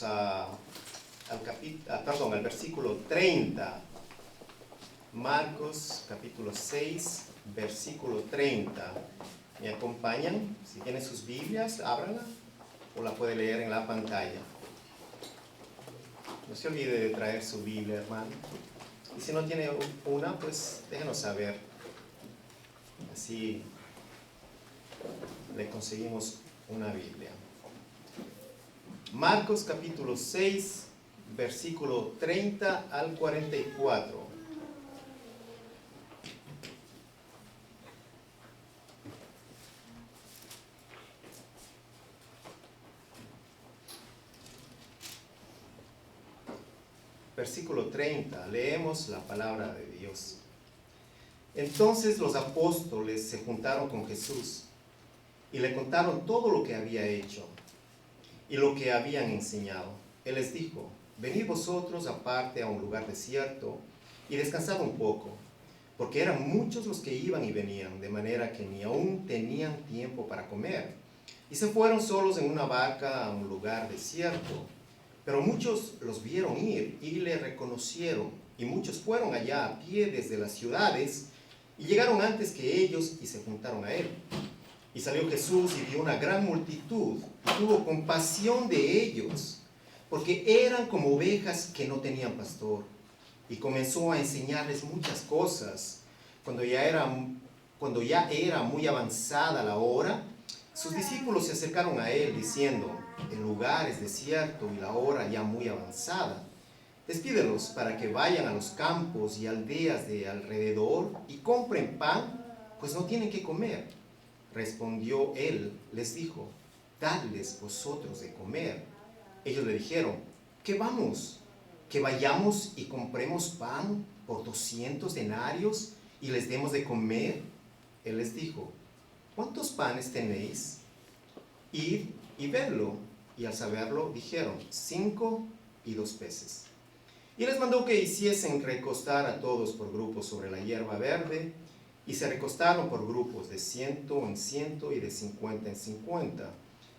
al versículo 30. Marcos capítulo 6, versículo 30. ¿Me acompañan? Si tienen sus Biblias, ábranla o la puede leer en la pantalla. No se olvide de traer su Biblia, hermano. Y si no tiene una, pues déjenos saber. Así le conseguimos una Biblia. Marcos capítulo 6, versículo 30 al 44. Versículo 30, leemos la palabra de Dios. Entonces los apóstoles se juntaron con Jesús y le contaron todo lo que había hecho y lo que habían enseñado. Él les dijo: venid vosotros aparte a un lugar desierto y descansad un poco, porque eran muchos los que iban y venían, de manera que ni aún tenían tiempo para comer. Y se fueron solos en una barca a un lugar desierto. Pero muchos los vieron ir y le reconocieron, y muchos fueron allá a pie desde las ciudades, y llegaron antes que ellos y se juntaron a él. Y salió Jesús y vio una gran multitud, y tuvo compasión de ellos, porque eran como ovejas que no tenían pastor. Y comenzó a enseñarles muchas cosas. Cuando ya era muy avanzada la hora, sus discípulos se acercaron a él diciendo: el lugar es desierto y la hora ya muy avanzada. Despídelos para que vayan a los campos y aldeas de alrededor y compren pan, pues no tienen qué comer. Respondió él, les dijo: dadles vosotros de comer. Ellos le dijeron: ¿qué vamos? ¿Que vayamos y compremos pan por 200 denarios y les demos de comer? Él les dijo: ¿cuántos panes tenéis? Id y vedlo. Y al saberlo dijeron: 5 y 2 peces. Y les mandó que hiciesen recostar a todos por grupos sobre la hierba verde, y se recostaron por grupos de 100 en 100 y de 50 en 50.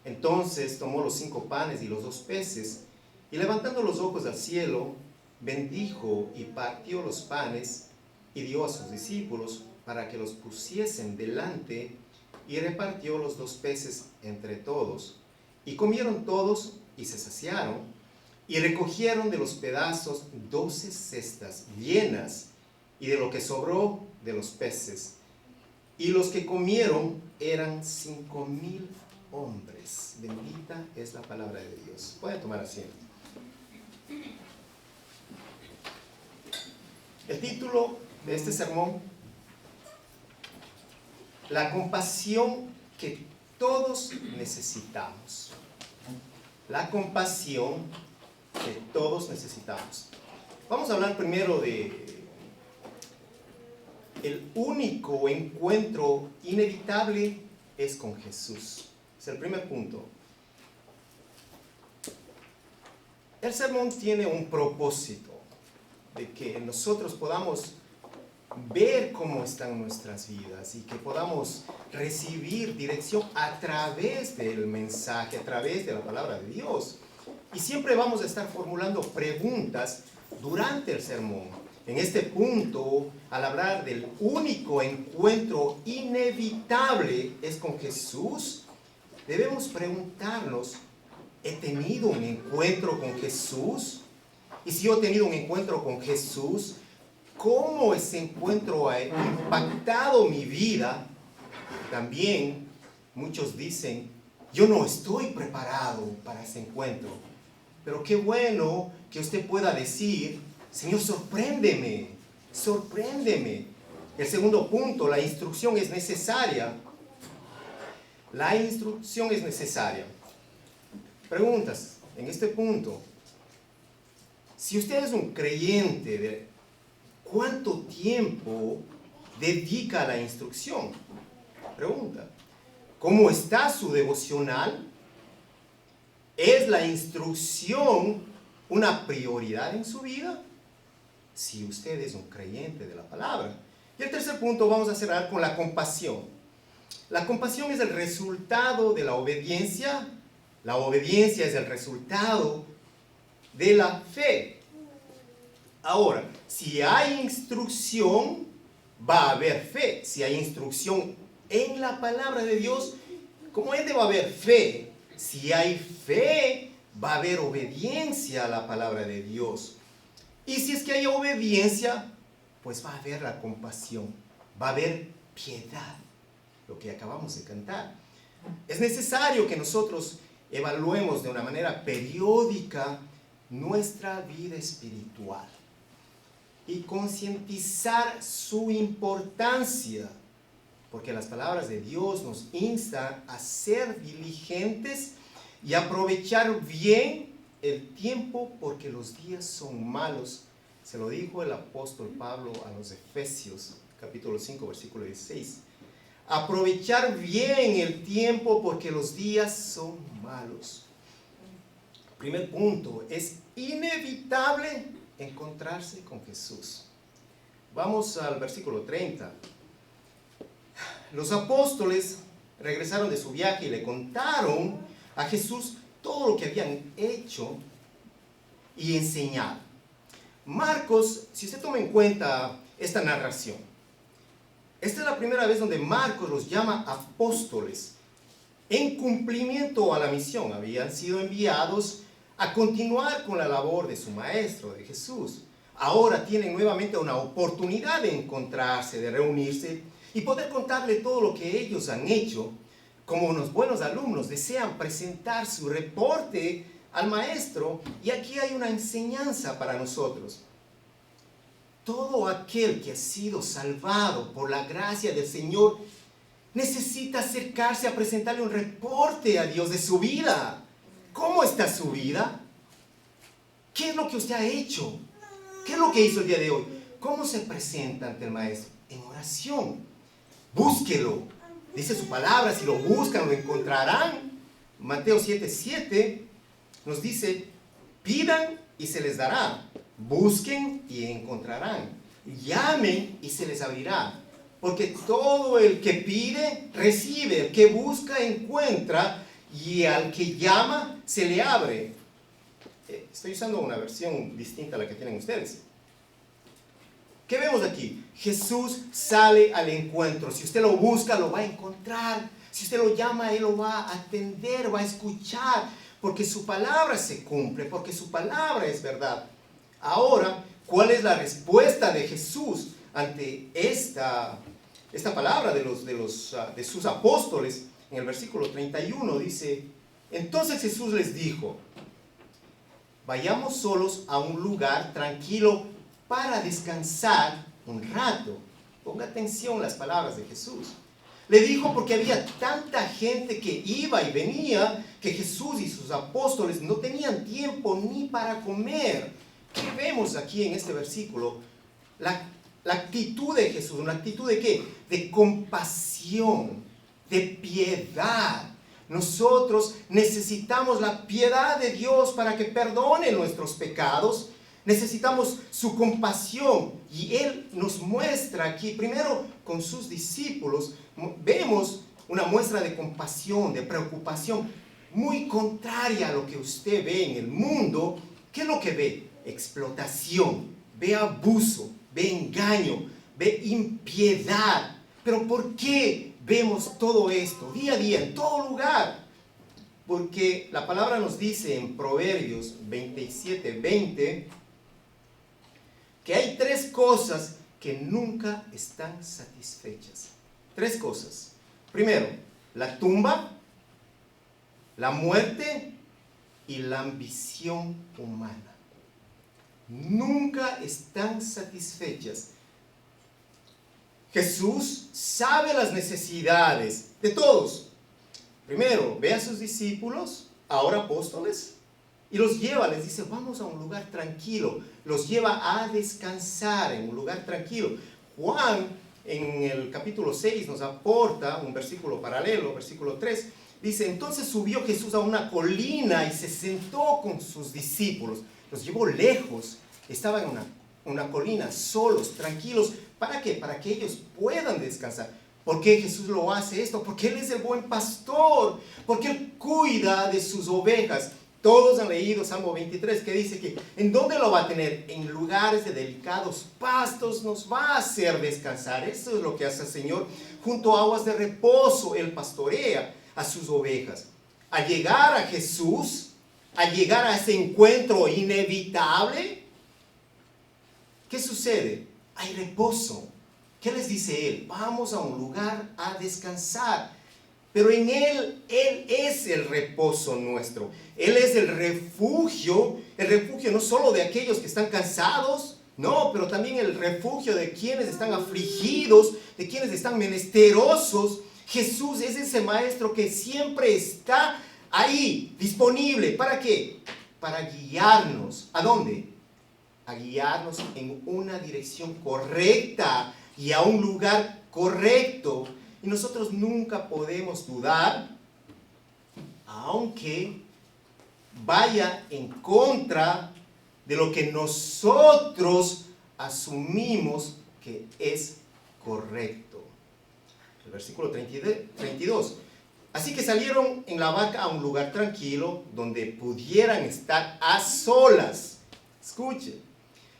Entonces tomó los 5 panes y los 2 peces, y levantando los ojos al cielo, bendijo y partió los panes, y dio a sus discípulos para que los pusiesen delante, y repartió los 2 peces entre todos. Y comieron todos y se saciaron, y recogieron de los pedazos 12 cestas llenas, y de lo que sobró de los peces. Y los que comieron eran 5,000 hombres. Bendita es la palabra de Dios. Pueden tomar asiento. El título de este sermón: la compasión que todos necesitamos. La compasión que todos necesitamos. Vamos a hablar primero de el único encuentro inevitable es con Jesús. Es el primer punto. El sermón tiene un propósito de que nosotros podamos ver cómo están nuestras vidas y que podamos recibir dirección a través del mensaje, a través de la palabra de Dios. Y siempre vamos a estar formulando preguntas durante el sermón. En este punto, al hablar del único encuentro inevitable es con Jesús, debemos preguntarnos: ¿he tenido un encuentro con Jesús? Y si yo he tenido un encuentro con Jesús, ¿cómo ese encuentro ha impactado mi vida? También muchos dicen: yo no estoy preparado para ese encuentro. Pero qué bueno que usted pueda decir: Señor, sorpréndeme, sorpréndeme. El segundo punto: la instrucción es necesaria. La instrucción es necesaria. Preguntas en este punto. Si usted es un creyente, ¿cuánto tiempo dedica a la instrucción? Pregunta. ¿Cómo está su devocional? ¿Es la instrucción una prioridad en su vida? Si usted es un creyente de la palabra. Y el tercer punto, vamos a cerrar con la compasión. La compasión es el resultado de la obediencia. La obediencia es el resultado de la fe. Ahora, si hay instrucción, va a haber fe. Si hay instrucción en la palabra de Dios, como es, va a haber fe. Si hay fe, va a haber obediencia a la palabra de Dios. Y si es que hay obediencia, pues va a haber la compasión, va a haber piedad, lo que acabamos de cantar. Es necesario que nosotros evaluemos de una manera periódica nuestra vida espiritual y concientizar su importancia, porque las palabras de Dios nos instan a ser diligentes y aprovechar bien el tiempo, porque los días son malos. Se lo dijo el apóstol Pablo a los Efesios, capítulo 5, versículo 16. Aprovechar bien el tiempo porque los días son malos. Primer punto, es inevitable encontrarse con Jesús. Vamos al versículo 30. Los apóstoles regresaron de su viaje y le contaron a Jesús todo lo que habían hecho y enseñado. Marcos, si usted toma en cuenta esta narración, esta es la primera vez donde Marcos los llama apóstoles. En cumplimiento a la misión, habían sido enviados a continuar con la labor de su maestro, de Jesús. Ahora tienen nuevamente una oportunidad de encontrarse, de reunirse y poder contarle todo lo que ellos han hecho. Como unos buenos alumnos, desean presentar su reporte al maestro, y aquí hay una enseñanza para nosotros. Todo aquel que ha sido salvado por la gracia del Señor necesita acercarse a presentarle un reporte a Dios de su vida. ¿Cómo está su vida? ¿Qué es lo que usted ha hecho? ¿Qué es lo que hizo el día de hoy? ¿Cómo se presenta ante el maestro? En oración. Búsquelo. Dice su palabra, si lo buscan, lo encontrarán. Mateo 7:7 nos dice: pidan y se les dará, busquen y encontrarán, llamen y se les abrirá. Porque todo el que pide, recibe, el que busca, encuentra, y al que llama, se le abre. Estoy usando una versión distinta a la que tienen ustedes. ¿Qué vemos aquí? Jesús sale al encuentro. Si usted lo busca, lo va a encontrar. Si usted lo llama, Él lo va a atender, va a escuchar, porque su palabra se cumple, porque su palabra es verdad. Ahora, ¿cuál es la respuesta de Jesús ante esta palabra de sus apóstoles? En el versículo 31 dice: entonces Jesús les dijo: vayamos solos a un lugar tranquilo para descansar un rato. Ponga atención a las palabras de Jesús. Le dijo porque había tanta gente que iba y venía, que Jesús y sus apóstoles no tenían tiempo ni para comer. ¿Qué vemos aquí en este versículo? La actitud de Jesús, ¿una actitud de qué? De compasión, de piedad. Nosotros necesitamos la piedad de Dios para que perdone nuestros pecados. Necesitamos su compasión, y Él nos muestra aquí, primero con sus discípulos, vemos una muestra de compasión, de preocupación, muy contraria a lo que usted ve en el mundo. ¿Qué es lo que ve? Explotación, ve abuso, ve engaño, ve impiedad. ¿Pero por qué vemos todo esto día a día, en todo lugar? Porque la palabra nos dice en Proverbios 27:20 que hay tres cosas que nunca están satisfechas. Tres cosas. Primero, la tumba, la muerte y la ambición humana. Nunca están satisfechas. Jesús sabe las necesidades de todos. Primero, ve a sus discípulos, ahora apóstoles, y los lleva, les dice: vamos a un lugar tranquilo. Los lleva a descansar en un lugar tranquilo. Juan, en el capítulo 6, nos aporta un versículo paralelo, versículo 3. Dice: entonces subió Jesús a una colina y se sentó con sus discípulos. Los llevó lejos. Estaban en una colina, solos, tranquilos. ¿Para qué? Para que ellos puedan descansar. ¿Por qué Jesús lo hace esto? Porque Él es el buen pastor. Porque Él cuida de sus ovejas. Todos han leído Salmo 23, que dice que ¿en dónde lo va a tener? En lugares de delicados pastos nos va a hacer descansar. Eso es lo que hace el Señor. Junto a aguas de reposo, Él pastorea a sus ovejas. Al llegar a Jesús, al llegar a ese encuentro inevitable, ¿qué sucede? Hay reposo. ¿Qué les dice Él? Vamos a un lugar a descansar. Pero en Él es el reposo nuestro. Él es el refugio no solo de aquellos que están cansados, no, pero también el refugio de quienes están afligidos, de quienes están menesterosos. Jesús es ese maestro que siempre está ahí, disponible. ¿Para qué? Para guiarnos. ¿A dónde? A guiarnos en una dirección correcta y a un lugar correcto. Y nosotros nunca podemos dudar, aunque vaya en contra de lo que nosotros asumimos que es correcto. El versículo 32. Así que salieron en la barca a un lugar tranquilo donde pudieran estar a solas. Escuche.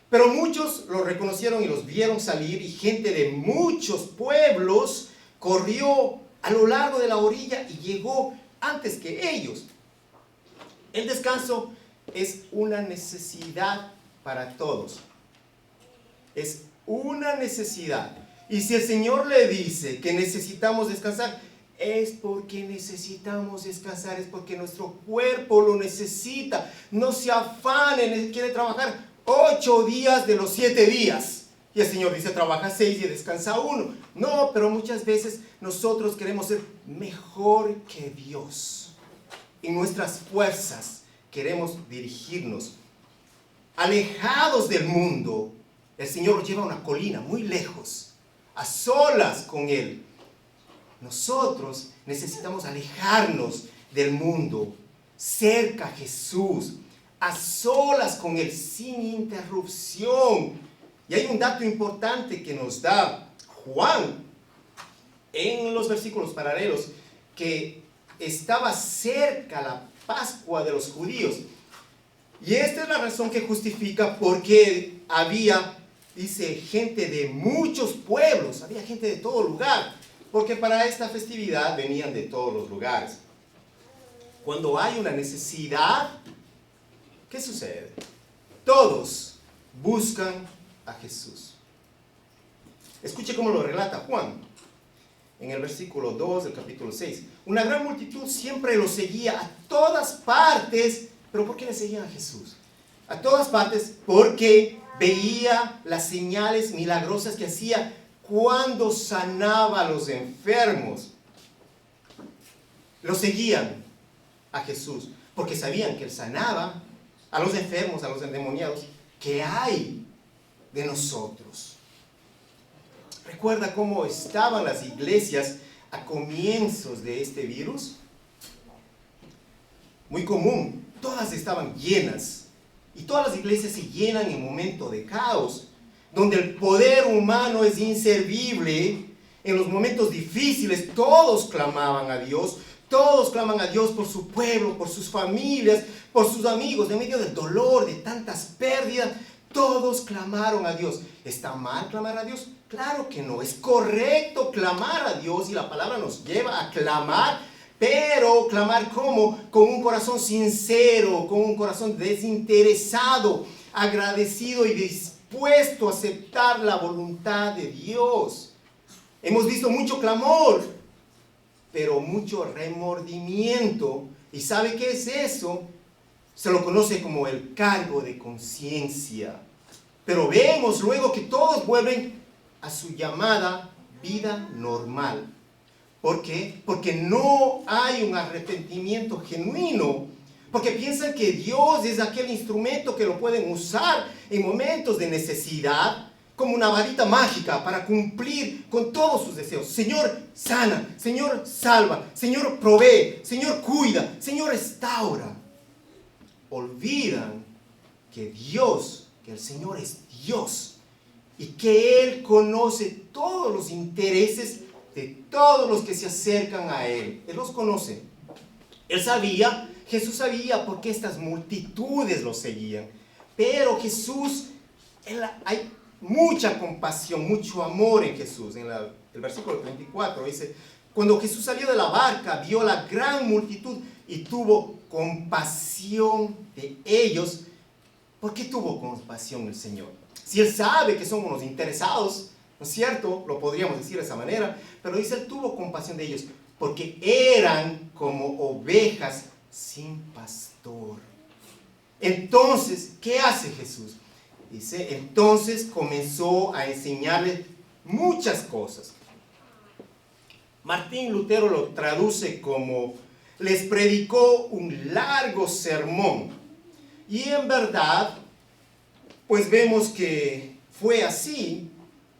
Pero muchos los reconocieron y los vieron salir, y gente de muchos pueblos corrió a lo largo de la orilla y llegó antes que ellos. El descanso es una necesidad para todos. Es una necesidad. Y si el Señor le dice que necesitamos descansar, es porque necesitamos descansar, es porque nuestro cuerpo lo necesita. No se afanen, Él quiere trabajar 8 días de los 7 días. Y el Señor dice, trabaja 6 y descansa 1. No, pero muchas veces nosotros queremos ser mejor que Dios. En nuestras fuerzas queremos dirigirnos. Alejados del mundo, el Señor nos lleva a una colina muy lejos, a solas con Él. Nosotros necesitamos alejarnos del mundo, cerca a Jesús, a solas con Él, sin interrupción. Y hay un dato importante que nos da Juan en los versículos paralelos, que estaba cerca la Pascua de los judíos. Y esta es la razón que justifica por qué había, dice, gente de muchos pueblos, había gente de todo lugar, porque para esta festividad venían de todos los lugares. Cuando hay una necesidad, ¿qué sucede? Todos buscan a Jesús. Escuche cómo lo relata Juan en el versículo 2 del capítulo 6. Una gran multitud siempre lo seguía a todas partes. ¿Pero por qué le seguían a Jesús? A todas partes porque veía las señales milagrosas que hacía cuando sanaba a los enfermos. Lo seguían a Jesús porque sabían que Él sanaba a los enfermos, a los endemoniados. ¿Qué hay de nosotros? ¿Recuerda cómo estaban las iglesias a comienzos de este virus? Muy común, todas estaban llenas. Y todas las iglesias se llenan en momentos de caos, donde el poder humano es inservible. En los momentos difíciles todos clamaban a Dios. Todos claman a Dios por su pueblo, por sus familias, por sus amigos. En medio del dolor, de tantas pérdidas, todos clamaron a Dios. ¿Está mal clamar a Dios? Claro que no. Es correcto clamar a Dios y la palabra nos lleva a clamar. Pero clamar ¿cómo? Con un corazón sincero, con un corazón desinteresado, agradecido y dispuesto a aceptar la voluntad de Dios. Hemos visto mucho clamor, pero mucho remordimiento. ¿Y sabe qué es eso? Se lo conoce como el cargo de conciencia. Pero vemos luego que todos vuelven a su llamada vida normal. ¿Por qué? Porque no hay un arrepentimiento genuino. Porque piensan que Dios es aquel instrumento que lo pueden usar en momentos de necesidad como una varita mágica para cumplir con todos sus deseos. Señor, sana. Señor, salva. Señor, provee. Señor, cuida. Señor, restaura. Olvidan que Dios, que el Señor es Dios y que Él conoce todos los intereses de todos los que se acercan a Él. Él los conoce. Él sabía Jesús sabía por qué estas multitudes lo seguían. Pero Jesús, hay mucha compasión, mucho amor en Jesús. En el versículo 34 dice, cuando Jesús salió de la barca, vio la gran multitud y tuvo compasión de ellos. ¿Por qué tuvo compasión el Señor? Si Él sabe que somos los interesados, ¿no es cierto? Lo podríamos decir de esa manera, pero dice, Él tuvo compasión de ellos, porque eran como ovejas sin pastor. Entonces, ¿qué hace Jesús? Dice, entonces comenzó a enseñarles muchas cosas. Martín Lutero lo traduce como, les predicó un largo sermón. Y en verdad, pues vemos que fue así,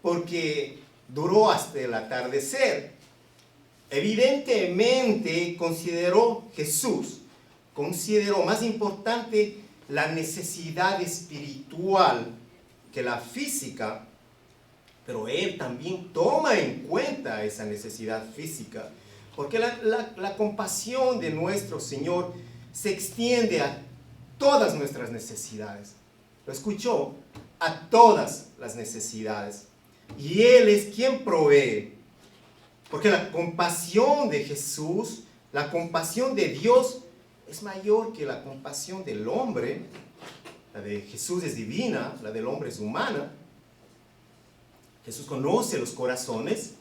porque duró hasta el atardecer. Evidentemente Jesús consideró más importante la necesidad espiritual que la física, pero Él también toma en cuenta esa necesidad física, porque la compasión de nuestro Señor se extiende a todas nuestras necesidades. Lo escuchó, a todas las necesidades. Y Él es quien provee. Porque la compasión de Jesús, la compasión de Dios, es mayor que la compasión del hombre. La de Jesús es divina, la del hombre es humana. Jesús conoce los corazones,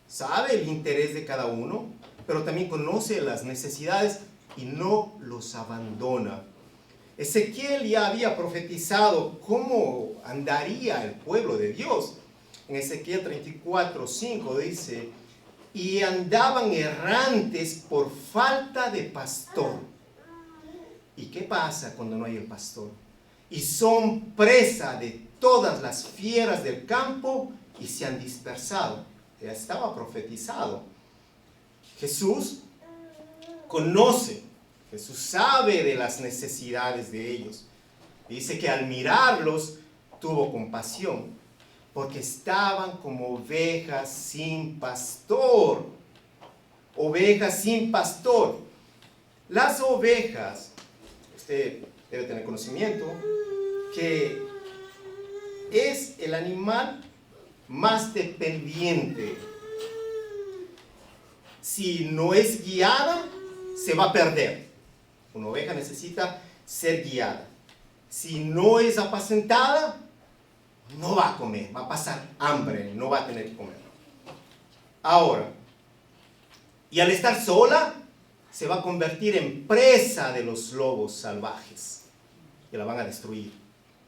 sabe el interés de cada uno, pero también conoce las necesidades y no los abandona. Ezequiel ya había profetizado cómo andaría el pueblo de Dios. En Ezequiel 34:5 dice, y andaban errantes por falta de pastor. ¿Y qué pasa cuando no hay el pastor? Y son presa de todas las fieras del campo y se han dispersado. Ya estaba profetizado. Jesús conoce, Jesús sabe de las necesidades de ellos. Dice que al mirarlos tuvo compasión, porque estaban como ovejas sin pastor. Ovejas sin pastor. Las ovejas, usted debe tener conocimiento, que es el animal más dependiente. Si no es guiada, se va a perder. Una oveja necesita ser guiada. Si no es apacentada, no va a comer, va a pasar hambre, no va a tener que comer. Ahora, y al estar sola, se va a convertir en presa de los lobos salvajes. Y la van a destruir,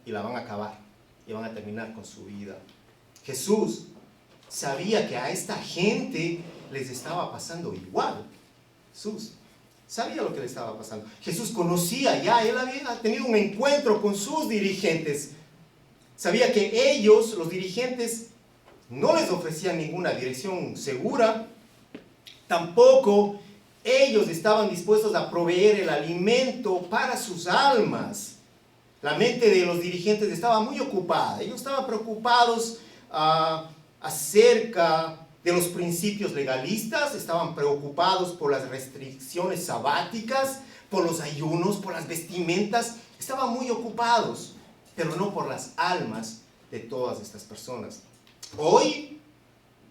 y la van a acabar, y van a terminar con su vida. Jesús sabía que a esta gente les estaba pasando igual. Jesús sabía lo que le estaba pasando. Jesús conocía ya, Él había tenido un encuentro con sus dirigentes. Sabía que ellos, los dirigentes, no les ofrecían ninguna dirección segura. Tampoco ellos estaban dispuestos a proveer el alimento para sus almas. La mente de los dirigentes estaba muy ocupada. Ellos estaban preocupados acerca de los principios legalistas, estaban preocupados por las restricciones sabáticas, por los ayunos, por las vestimentas. Estaban muy ocupados, pero no por las almas de todas estas personas. Hoy,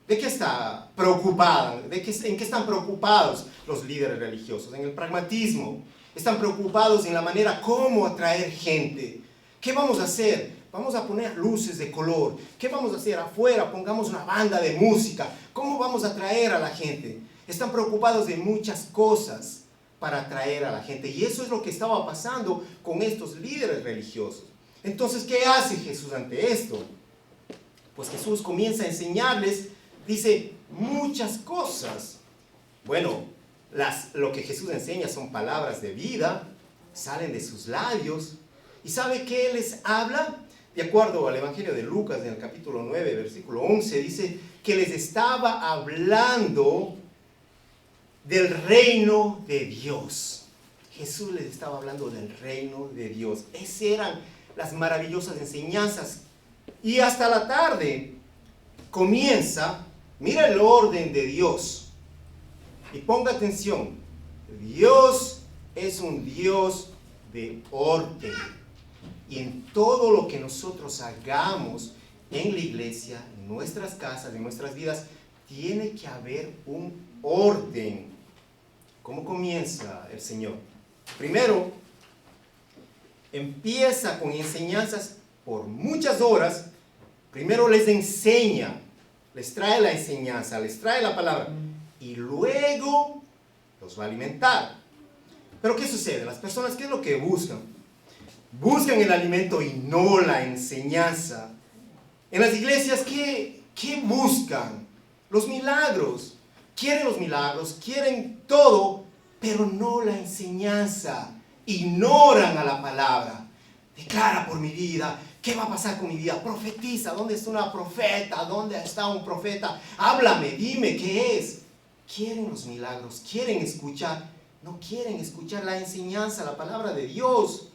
¿de qué está preocupada? ¿En qué están preocupados los líderes religiosos? En el pragmatismo. Están preocupados en la manera cómo atraer gente. ¿Qué vamos a hacer? Vamos a poner luces de color. ¿Qué vamos a hacer afuera? Pongamos una banda de música. ¿Cómo vamos a atraer a la gente? Están preocupados de muchas cosas para atraer a la gente. Y eso es lo que estaba pasando con estos líderes religiosos. Entonces, ¿qué hace Jesús ante esto? Pues Jesús comienza a enseñarles, dice, muchas cosas. Bueno, lo que Jesús enseña son palabras de vida, salen de sus labios. ¿Y sabe qué les habla? De acuerdo al Evangelio de Lucas, en el capítulo 9, versículo 11, dice que les estaba hablando del reino de Dios. Jesús les estaba hablando del reino de Dios. Esas eran las maravillosas enseñanzas. Y hasta la tarde comienza, mira el orden de Dios. Y ponga atención, Dios es un Dios de orden. Y en todo lo que nosotros hagamos en la iglesia, en nuestras casas, en nuestras vidas, tiene que haber un orden. ¿Cómo comienza el Señor? Primero, empieza con enseñanzas por muchas horas. Primero les enseña, les trae la enseñanza, les trae la palabra, y luego los va a alimentar. Pero ¿qué sucede? Las personas, ¿qué es lo que buscan? Buscan el alimento y no la enseñanza. En las iglesias, ¿qué buscan? Los milagros. Quieren los milagros, quieren todo, pero no la enseñanza. Ignoran a la palabra. Declara por mi vida. ¿Qué va a pasar con mi vida? Profetiza. ¿Dónde está una profeta? ¿Dónde está un profeta? Háblame, dime qué es. Quieren los milagros, quieren escuchar. No quieren escuchar la enseñanza, la palabra de Dios.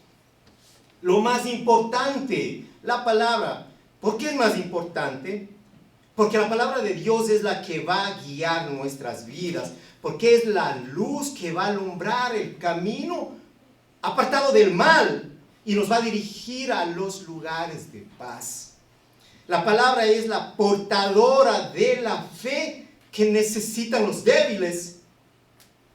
Lo más importante, la palabra. ¿Por qué es más importante? Porque la palabra de Dios es la que va a guiar nuestras vidas. Porque es la luz que va a alumbrar el camino apartado del mal y nos va a dirigir a los lugares de paz. La palabra es la portadora de la fe que necesitan los débiles.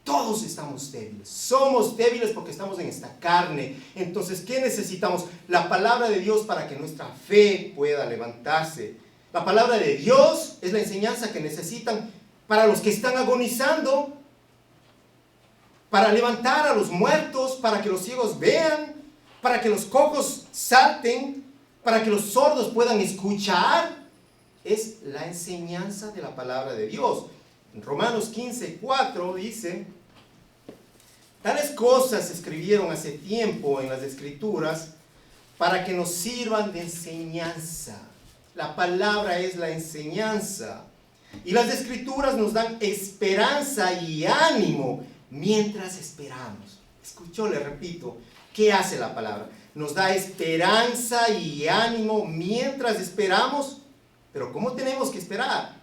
Todos estamos débiles, somos débiles porque estamos en esta carne. Entonces, ¿qué necesitamos? La palabra de Dios para que nuestra fe pueda levantarse. La palabra de Dios es la enseñanza que necesitan para los que están agonizando, para levantar a los muertos, para que los ciegos vean, para que los cojos salten, para que los sordos puedan escuchar. Es la enseñanza de la palabra de Dios. En Romanos 15:4 dice: tales cosas se escribieron hace tiempo en las Escrituras para que nos sirvan de enseñanza. La palabra es la enseñanza. Y las Escrituras nos dan esperanza y ánimo mientras esperamos. Escuchó, le repito, ¿qué hace la palabra? Nos da esperanza y ánimo mientras esperamos. Pero ¿cómo tenemos que esperar?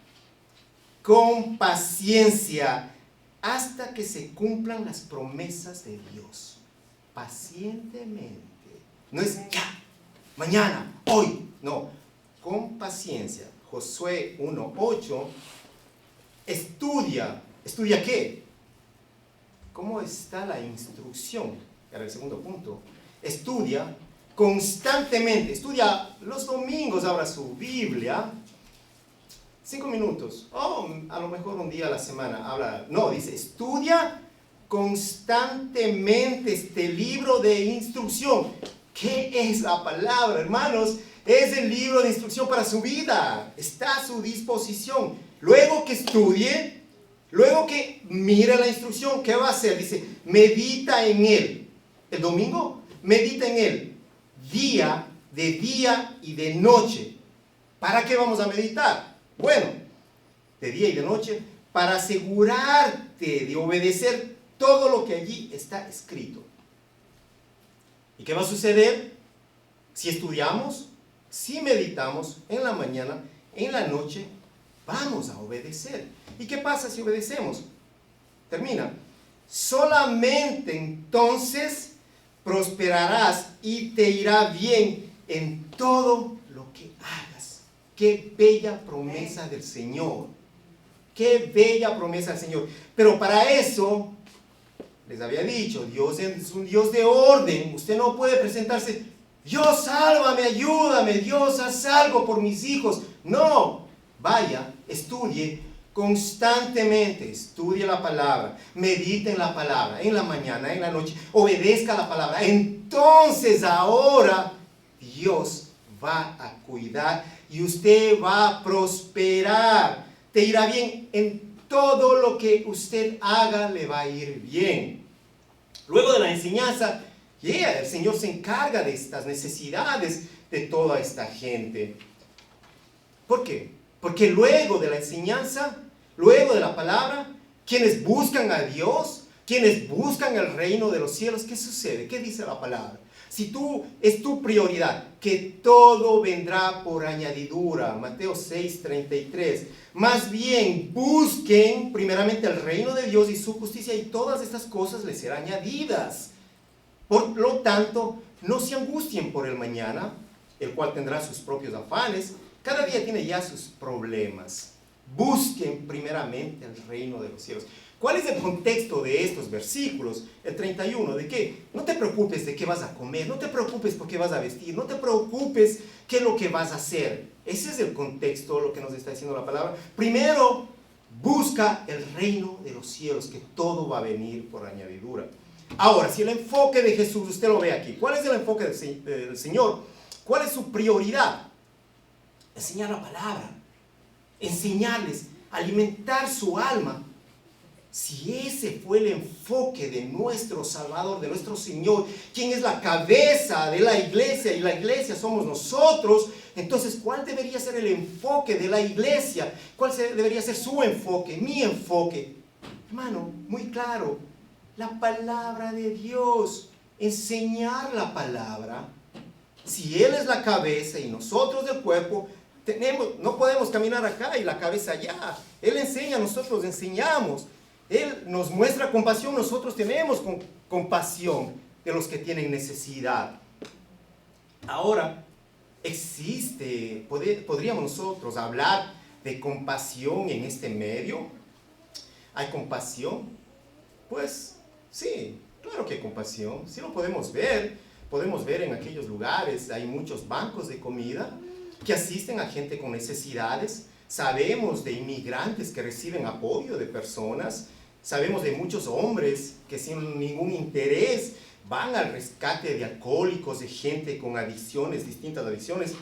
Con paciencia, hasta que se cumplan las promesas de Dios. Pacientemente. No es ya, mañana, hoy. No, con paciencia. Josué 1:8. Estudia. ¿Estudia qué? ¿Cómo está la instrucción? Era el segundo punto. Estudia constantemente. Estudia los domingos, abra su Biblia. 5 minutos, o a lo mejor un día a la semana, dice, estudia constantemente este libro de instrucción. ¿Qué es la palabra, hermanos? Es el libro de instrucción para su vida, está a su disposición. Luego que estudie, luego que mire la instrucción, ¿qué va a hacer? Dice, medita en él. El domingo, medita en él, de día y de noche. ¿Para qué vamos a meditar? Bueno, de día y de noche, para asegurarte de obedecer todo lo que allí está escrito. ¿Y qué va a suceder? Si estudiamos, si meditamos en la mañana, en la noche, vamos a obedecer. ¿Y qué pasa si obedecemos? Termina. Solamente entonces prosperarás y te irá bien en todo lo que hagas. Qué bella promesa del Señor. Qué bella promesa del Señor. Pero para eso, les había dicho, Dios es un Dios de orden. Usted no puede presentarse, Dios sálvame, ayúdame, Dios haz algo por mis hijos. No, vaya, estudie constantemente, estudie la palabra, medite en la palabra, en la mañana, en la noche, obedezca la palabra. Entonces ahora Dios va a cuidar y usted va a prosperar. Te irá bien en todo lo que usted haga, le va a ir bien. Luego de la enseñanza, el Señor se encarga de estas necesidades de toda esta gente. ¿Por qué? Porque luego de la enseñanza, luego de la palabra, quienes buscan a Dios, quienes buscan el reino de los cielos, ¿qué sucede? ¿Qué dice la palabra? Si es tu prioridad, que todo vendrá por añadidura. Mateo 6:33. Más bien busquen primeramente el reino de Dios y su justicia, y todas estas cosas les serán añadidas. Por lo tanto, no se angustien por el mañana, el cual tendrá sus propios afanes. Cada día tiene ya sus problemas. Busquen primeramente el reino de los cielos. ¿Cuál es el contexto de estos versículos? El 31, ¿de qué? No te preocupes de qué vas a comer, no te preocupes por qué vas a vestir, no te preocupes qué es lo que vas a hacer. Ese es el contexto, lo que nos está diciendo la palabra. Primero, busca el reino de los cielos, que todo va a venir por añadidura. Ahora, si el enfoque de Jesús, usted lo ve aquí, ¿cuál es el enfoque del Señor? ¿Cuál es su prioridad? Enseñar la palabra, enseñarles, alimentar su alma. Si ese fue el enfoque de nuestro Salvador, de nuestro Señor, quien es la cabeza de la iglesia, y la iglesia somos nosotros, entonces, ¿cuál debería ser el enfoque de la iglesia? ¿Cuál debería ser su enfoque, mi enfoque? Hermano, muy claro, la palabra de Dios, enseñar la palabra. Si Él es la cabeza y nosotros el cuerpo, no podemos caminar acá y la cabeza allá. Él enseña, nosotros enseñamos. Él nos muestra compasión, nosotros tenemos compasión de los que tienen necesidad. Ahora, podríamos nosotros hablar de compasión en este medio. ¿Hay compasión? Pues sí, claro que hay compasión. Sí lo podemos ver en aquellos lugares. Hay muchos bancos de comida que asisten a gente con necesidades. Sabemos de inmigrantes que reciben apoyo de personas. Sabemos de muchos hombres que sin ningún interés van al rescate de alcohólicos, de gente con adicciones, distintas adicciones.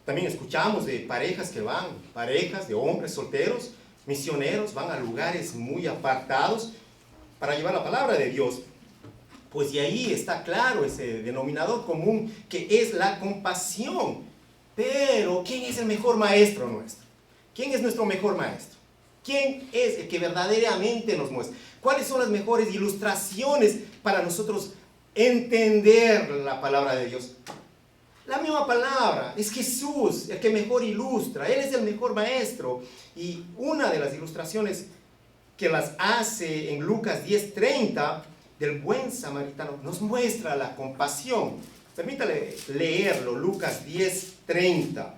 También escuchamos de parejas que van, parejas de hombres solteros, misioneros, van a lugares muy apartados para llevar la palabra de Dios. Pues de ahí está claro ese denominador común, que es la compasión. Pero, ¿quién es el mejor maestro nuestro? ¿Quién es nuestro mejor maestro? ¿Quién es el que verdaderamente nos muestra? ¿Cuáles son las mejores ilustraciones para nosotros entender la palabra de Dios? La misma palabra, es Jesús el que mejor ilustra. Él es el mejor maestro. Y una de las ilustraciones que las hace en Lucas 10:30 del buen samaritano nos muestra la compasión. Permítale leerlo, Lucas 10:30.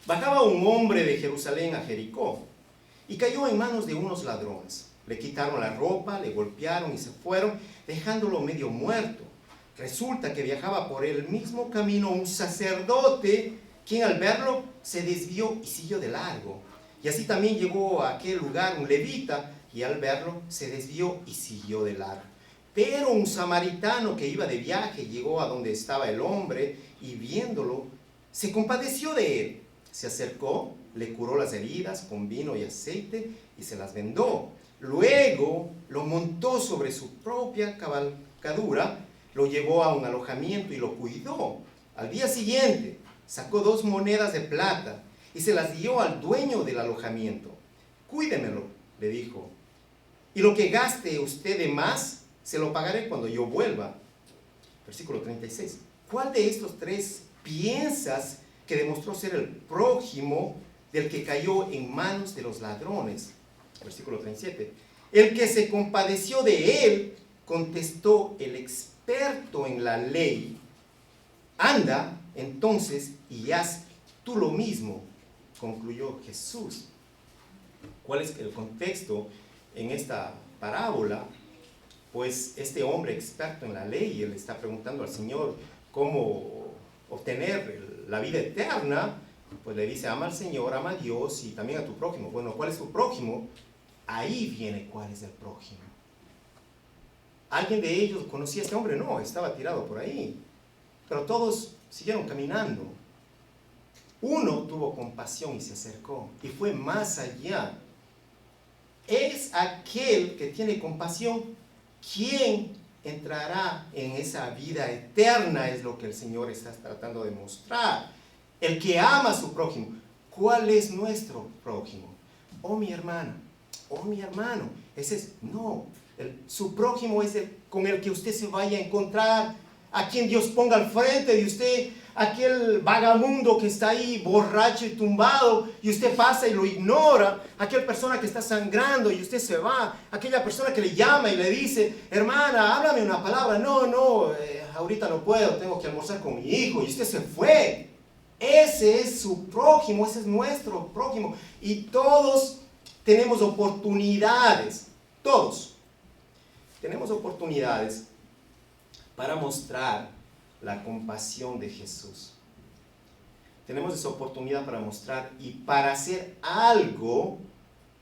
Bajaba un hombre de Jerusalén a Jericó y cayó en manos de unos ladrones. Le quitaron la ropa, le golpearon y se fueron, dejándolo medio muerto. Resulta que viajaba por el mismo camino un sacerdote, quien al verlo se desvió y siguió de largo. Y así también llegó a aquel lugar un levita, y al verlo se desvió y siguió de largo. Pero un samaritano que iba de viaje llegó a donde estaba el hombre, y viéndolo, se compadeció de él. Se acercó, le curó las heridas con vino y aceite y se las vendó. Luego lo montó sobre su propia cabalgadura, lo llevó a un alojamiento y lo cuidó. Al día siguiente sacó 2 monedas de plata y se las dio al dueño del alojamiento. Cuídemelo, le dijo, y lo que gaste usted de más, se lo pagaré cuando yo vuelva. Versículo 36. ¿Cuál de estos 3 piensas que demostró ser el prójimo del que cayó en manos de los ladrones? Versículo 37. El que se compadeció de él, contestó el experto en la ley. Anda, entonces, y haz tú lo mismo, concluyó Jesús. ¿Cuál es el contexto en esta parábola? Pues este hombre experto en la ley, él está preguntando al Señor cómo obtener la vida eterna. Pues le dice, ama al Señor, ama a Dios y también a tu prójimo. Bueno, ¿cuál es tu prójimo? Ahí viene cuál es el prójimo. ¿Alguien de ellos conocía a este hombre? No, estaba tirado por ahí. Pero todos siguieron caminando. Uno tuvo compasión y se acercó y fue más allá. Es aquel que tiene compasión quien entrará en esa vida eterna, es lo que el Señor está tratando de mostrar. El que ama a su prójimo. ¿Cuál es nuestro prójimo? Oh, mi hermana, oh, mi hermano. No, Su prójimo es el con el que usted se vaya a encontrar, a quien Dios ponga al frente de usted, aquel vagabundo que está ahí borracho y tumbado y usted pasa y lo ignora, aquella persona que está sangrando y usted se va, aquella persona que le llama y le dice, hermana, háblame una palabra, no, ahorita no puedo, tengo que almorzar con mi hijo, y usted se fue. Ese es su prójimo, ese es nuestro prójimo, y todos tenemos oportunidades, todos tenemos oportunidades para mostrar la compasión de Jesús. Tenemos esa oportunidad para mostrar y para hacer algo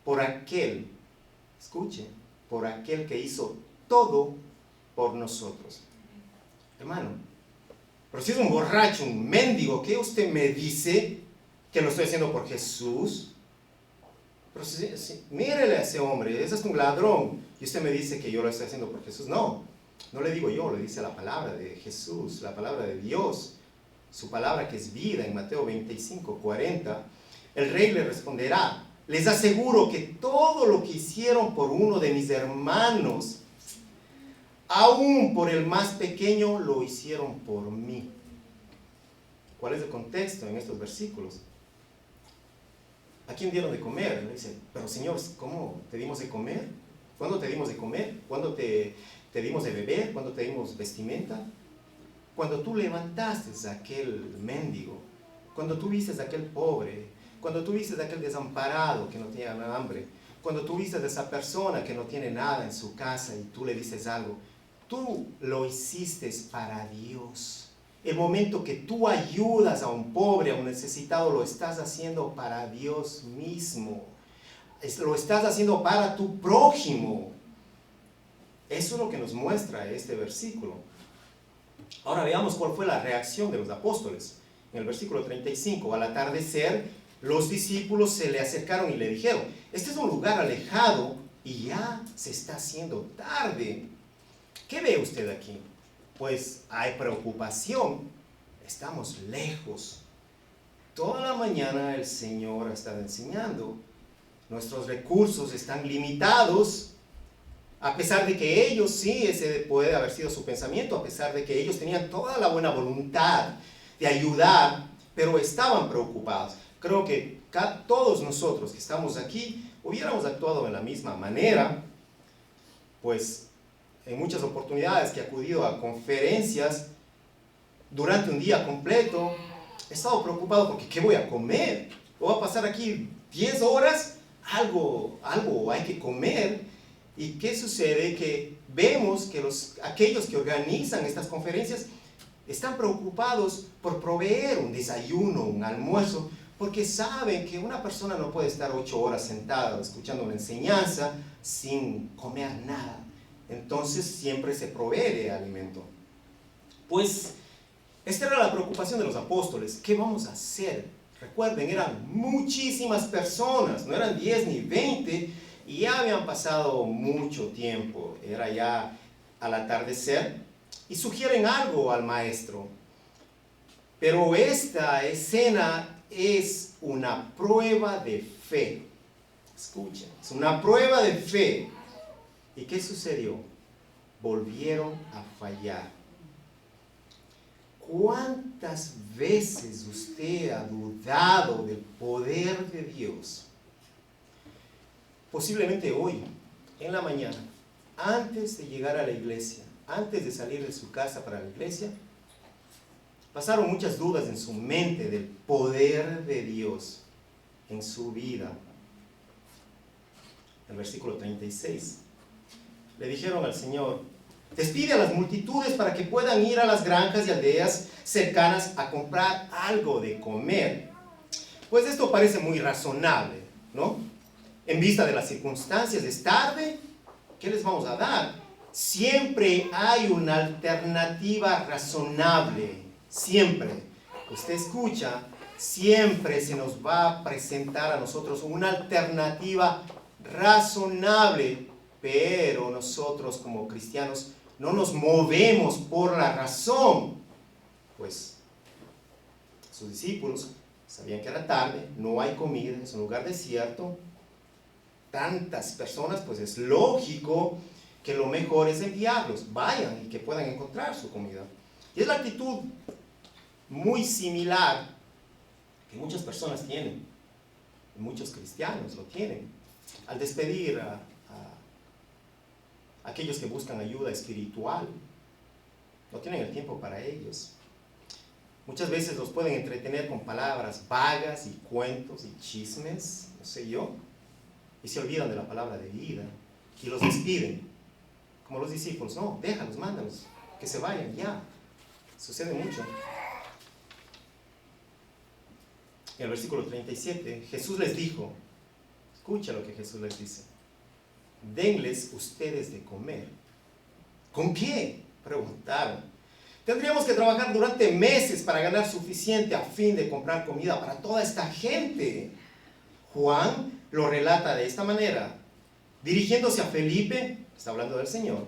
por aquel, escuche, por aquel que hizo todo por nosotros. Hermano, pero si es un borracho, un mendigo, ¿qué usted me dice que lo estoy haciendo por Jesús? Pero mírele a ese hombre, ese es un ladrón, y usted me dice que yo lo estoy haciendo por Jesús. No le digo yo, le dice la palabra de Jesús, la palabra de Dios, su palabra que es vida, en Mateo 25:40. El rey le responderá, les aseguro que todo lo que hicieron por uno de mis hermanos, aún por el más pequeño, lo hicieron por mí. ¿Cuál es el contexto en estos versículos? ¿A quién dieron de comer? Le dice, pero Señor, ¿cómo te dimos de comer? ¿Cuándo te dimos de comer? ¿Cuándo te dimos de beber? ¿Cuándo te dimos vestimenta? Cuando tú levantaste a aquel mendigo, cuando tú viste a aquel pobre, cuando tú viste a aquel desamparado que no tenía hambre, cuando tú viste a esa persona que no tiene nada en su casa y tú le dices algo, tú lo hiciste para Dios. El momento que tú ayudas a un pobre, a un necesitado, lo estás haciendo para Dios mismo. Lo estás haciendo para tu prójimo. Eso es lo que nos muestra este versículo. Ahora veamos cuál fue la reacción de los apóstoles. En el versículo 35, al atardecer, los discípulos se le acercaron y le dijeron, este es un lugar alejado y ya se está haciendo tarde. ¿Qué ve usted aquí? Pues hay preocupación, estamos lejos. Toda la mañana el Señor ha estado enseñando. Nuestros recursos están limitados, a pesar de que ellos, sí, ese puede haber sido su pensamiento, a pesar de que ellos tenían toda la buena voluntad de ayudar, pero estaban preocupados. Creo que todos nosotros que estamos aquí hubiéramos actuado de la misma manera, pues en muchas oportunidades que he acudido a conferencias durante un día completo, he estado preocupado porque ¿qué voy a comer? ¿Voy a pasar aquí 10 horas? Algo hay que comer. ¿Y qué sucede? Que vemos que aquellos que organizan estas conferencias están preocupados por proveer un desayuno, un almuerzo, porque saben que una persona no puede estar 8 horas sentada escuchando una enseñanza sin comer nada. Entonces siempre se provee de alimento. Pues esta era la preocupación de los apóstoles. ¿Qué vamos a hacer? Recuerden, eran muchísimas personas, no eran 10 ni 20, y ya habían pasado mucho tiempo. Era ya al atardecer, y sugieren algo al maestro. Pero esta escena es una prueba de fe. Escuchen, es una prueba de fe. ¿Y qué sucedió? Volvieron a fallar. ¿Cuántas veces usted ha dudado del poder de Dios? Posiblemente hoy, en la mañana, antes de llegar a la iglesia, antes de salir de su casa para la iglesia, pasaron muchas dudas en su mente del poder de Dios en su vida. El versículo 36. Le dijeron al Señor, despide a las multitudes para que puedan ir a las granjas y aldeas cercanas a comprar algo de comer. Pues esto parece muy razonable, ¿no? En vista de las circunstancias, es tarde, ¿qué les vamos a dar? Siempre hay una alternativa razonable, siempre. Usted escucha, siempre se nos va a presentar a nosotros una alternativa razonable, pero nosotros como cristianos no nos movemos por la razón. Pues sus discípulos sabían que era tarde, no hay comida, es un lugar desierto, tantas personas, pues es lógico que lo mejor es enviarlos, vayan y que puedan encontrar su comida. Y es la actitud muy similar que muchas personas tienen, muchos cristianos lo tienen, al despedir a aquellos que buscan ayuda espiritual. No tienen el tiempo para ellos. Muchas veces los pueden entretener con palabras vagas y cuentos y chismes, no sé yo, y se olvidan de la palabra de vida y los despiden, como los discípulos. No, déjalos, mándalos, que se vayan ya. Sucede mucho. En el versículo 37, Jesús les dijo, escucha lo que Jesús les dice: denles ustedes de comer. ¿Con qué?, preguntaron. Tendríamos que trabajar durante meses para ganar suficiente a fin de comprar comida para toda esta gente. Juan lo relata de esta manera. Dirigiéndose a Felipe, está hablando del Señor,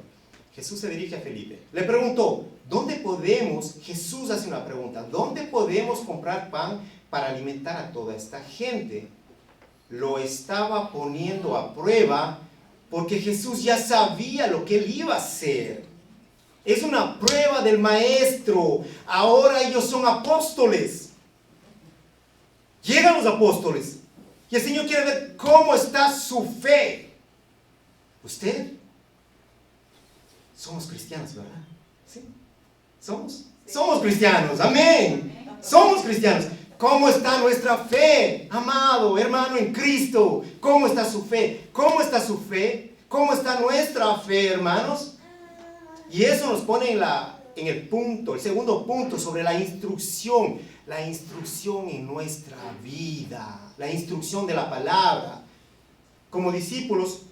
Jesús se dirige a Felipe. Le preguntó, ¿dónde podemos? Jesús hace una pregunta, ¿dónde podemos comprar pan para alimentar a toda esta gente? Lo estaba poniendo a prueba porque Jesús ya sabía lo que él iba a hacer. Es una prueba del maestro. Ahora ellos son apóstoles. Llegan los apóstoles y el Señor quiere ver cómo está su fe. ¿Usted? Somos cristianos, ¿verdad? ¿Sí? Somos cristianos, amén. Somos cristianos. ¿Cómo está nuestra fe, amado hermano en Cristo? ¿Cómo está su fe? ¿Cómo está su fe? ¿Cómo está nuestra fe, hermanos? Y eso nos pone en el punto, el segundo punto, sobre la instrucción en nuestra vida, la instrucción de la palabra. Como discípulos,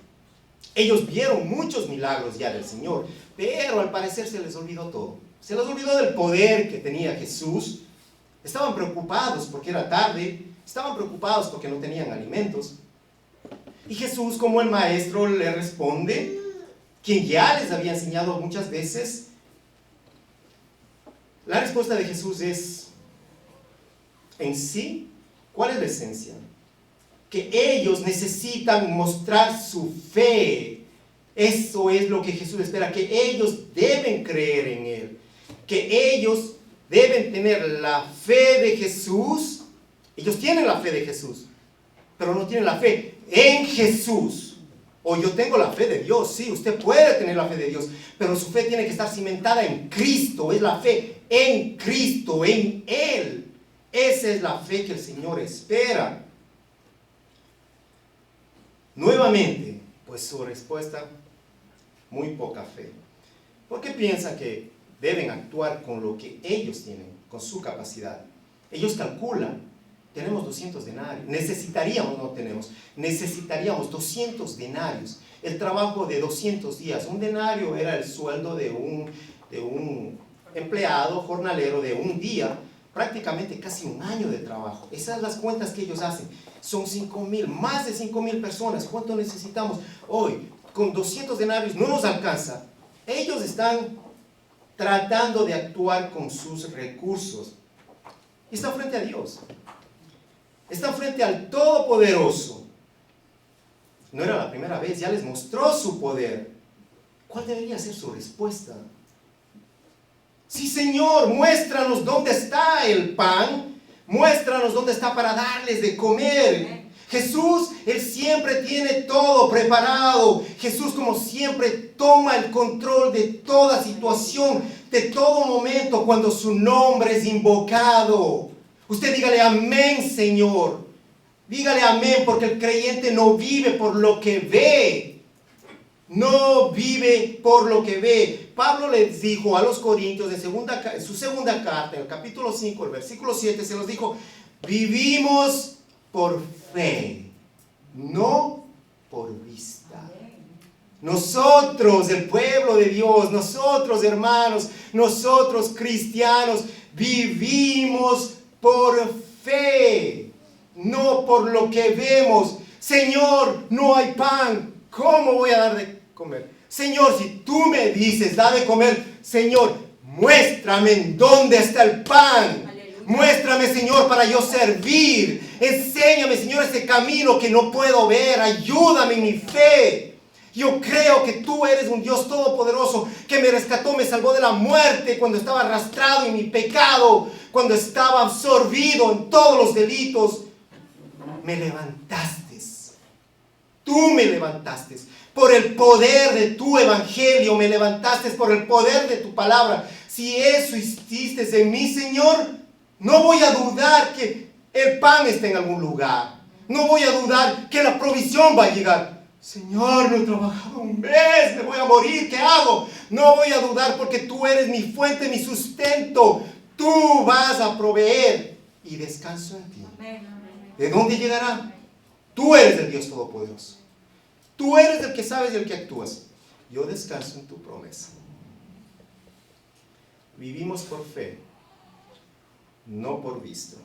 ellos vieron muchos milagros ya del Señor, pero al parecer se les olvidó todo. Se les olvidó del poder que tenía Jesús. Estaban preocupados porque era tarde, estaban preocupados porque no tenían alimentos. Y Jesús, como el maestro, le responde, quien ya les había enseñado muchas veces. La respuesta de Jesús es, en sí, ¿cuál es la esencia? Que ellos necesitan mostrar su fe. Eso es lo que Jesús espera, que ellos deben creer en Él, que ellos deben tener la fe de Jesús. Ellos tienen la fe de Jesús, pero no tienen la fe en Jesús. O yo tengo la fe de Dios, sí, usted puede tener la fe de Dios, pero su fe tiene que estar cimentada en Cristo. Es la fe en Cristo, en Él. Esa es la fe que el Señor espera. Nuevamente, pues su respuesta, muy poca fe. Porque piensan que deben actuar con lo que ellos tienen, con su capacidad. Ellos calculan, tenemos 200 denarios, necesitaríamos 200 denarios, el trabajo de 200 días. Un denario era el sueldo de un empleado jornalero de un día, prácticamente casi un año de trabajo. Esas son las cuentas que ellos hacen. Son 5,000, más de 5,000 personas. ¿Cuánto necesitamos hoy? Con 200 denarios no nos alcanza. Ellos están tratando de actuar con sus recursos. Y están frente a Dios. Están frente al Todopoderoso. No era la primera vez, ya les mostró su poder. ¿Cuál debería ser su respuesta? Sí, Señor, muéstranos dónde está el pan. Muéstranos dónde está para darles de comer. Jesús, Él siempre tiene todo preparado. Jesús, como siempre, toma el control de toda situación, de todo momento cuando su nombre es invocado. Usted dígale amén, Señor. Dígale amén, porque el creyente no vive por lo que ve. No vive por lo que ve. Pablo les dijo a los Corintios en su segunda carta, en el capítulo 5, el versículo 7, se los dijo: vivimos por fe, no por vista. Nosotros, el pueblo de Dios, nosotros hermanos, nosotros cristianos, vivimos por fe, no por lo que vemos. Señor, no hay pan, ¿cómo voy a dar de comer? Señor, si tú me dices, da de comer, Señor, muéstrame en dónde está el pan. Muéstrame, Señor, para yo servir. Enséñame, Señor, ese camino que no puedo ver. Ayúdame en mi fe. Yo creo que tú eres un Dios todopoderoso que me rescató, me salvó de la muerte cuando estaba arrastrado en mi pecado, cuando estaba absorbido en todos los delitos. Me levantaste. Tú me levantaste. Por el poder de tu evangelio me levantaste, por el poder de tu palabra. Si eso hiciste en mí, Señor, no voy a dudar que el pan esté en algún lugar. No voy a dudar que la provisión va a llegar. Señor, no he trabajado un mes, me voy a morir, ¿qué hago? No voy a dudar porque tú eres mi fuente, mi sustento. Tú vas a proveer y descanso en ti. ¿De dónde llegará? Tú eres el Dios todopoderoso. Tú eres el que sabes y el que actúas. Yo descanso en tu promesa. Vivimos por fe, no por visto.